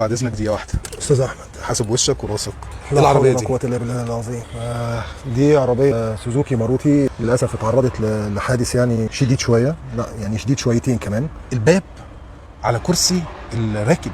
بعد اذنك دقيقه واحده. استاذ احمد، حاسب وشك وراسك. لا العربيه حول دي ولا قوة الا بالله العظيم. دي عربيه سوزوكي ماروتي، للاسف اتعرضت لحادث يعني شديد شويه، لا يعني شديد شويتين كمان. الباب على كرسي الراكب،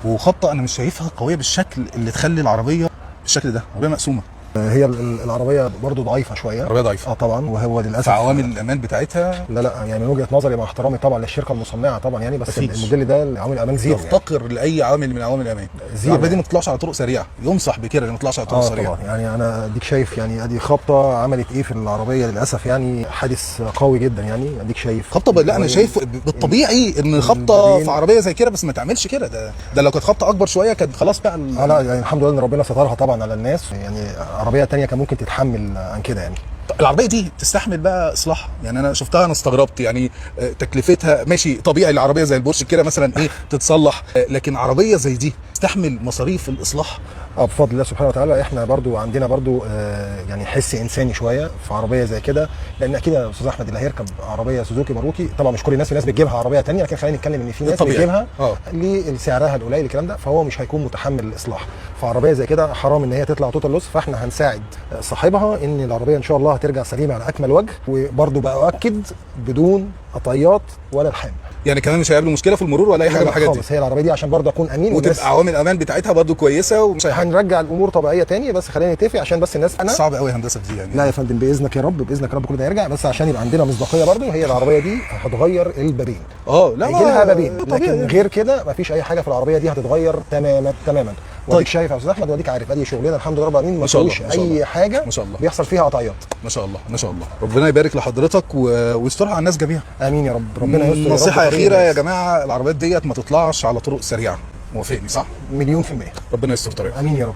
وخبطه انا مش شايفها قويه بالشكل اللي تخلي العربيه بالشكل ده، عربيه مقسومه. هي العربيه برضو ضعيفه شويه. عربيه ضعيفه طبعا، وهو للاسف في عوامل الامان بتاعتها. لا يعني من وجهه نظري مع احترامي طبعا للشركه المصنعه طبعا يعني، بس مفيش. الموديل ده عوامل الامان زيرو تفتقر لاي عوامل من عوامل الامان. العربيه دي ما تطلعش على طرق سريعه، ينصح بكده ما تطلعش على طرق سريعه. طبعا يعني انا اديك شايف يعني ادي خبطه عملت ايه في العربيه للاسف، يعني حادث قوي جدا يعني اديك شايف خبطه لا انا شايف بالطبيعي ان خبطه في عربيه زي كده بس ما تعملش كده. ده لو كانت خبطه اكبر شويه كانت خلاص بقى لا يعني الحمد لله ان ربنا سترها طبعا على الناس، يعني عربيه تانية كان ممكن تتحمل عن كده يعني. العربيه دي تستحمل بقى اصلاح؟ يعني انا شفتها انا استغربت يعني تكلفتها ماشي طبيعي، العربيه زي البورش كده مثلا ايه تتصلح، لكن عربيه زي دي تستحمل مصاريف الاصلاح؟ بفضل الله سبحانه وتعالى. احنا برضو عندنا برضو يعني حس انساني شويه في عربيه زي كده، لان اكيد يا استاذ احمد اللي هيركب عربيه سوزوكي ماروتي طبعا مش كل الناس، في ناس بتجيبها عربيه تانية، لكن خلينا نتكلم ان في ناس بتجيبها لسعرها القليل الكلام ده، فهو مش هيكون متحمل الاصلاح. فعربيه زي كده حرام ان هي تطلع توتال لوس، فاحنا هنساعد صاحبها ان العربيه ان شاء الله هترجع سليمه على اكمل وجه، وبرضو باكد بدون قطعيات ولا لحام. يعني كمان مش هيقابله مشكله في المرور ولا اي حاجه من الحاجات دي خالص. هي العربيه دي عشان برضه اكون امين وتبقى عوامل الامان بتاعتها برضه كويسه، ومش هنرجع الامور طبيعيه تاني، بس خلينا نتفق عشان بس الناس صعب قوي هندسه دي يعني. لا يا فندم باذنك يا رب، باذنك يا رب كل ده يرجع، بس عشان يبقى عندنا مصداقيه برضه هي العربيه دي هتغير البابين. لا هيجي لها بابين، لكن غير كده مفيش اي حاجه في العربيه دي هتتغير تماما. واديك شايف يا استاذ احمد، واديك عارف ادي شغلنا الحمد لله رب العالمين، ما فيهوش اي حاجه ما شاء الله بيحصل فيها قطعيات. ما شاء الله ما شاء الله. ربنا يبارك لحضرتك ويسترها على الناس جميعا. امين يا رب. ربنا يستر. نصيحه اخيره يا جماعه، العربيات ديت ما تطلعش على طرق سريعه، موافقني صح؟ مليون في المية. ربنا يستر طريقها. امين يا رب.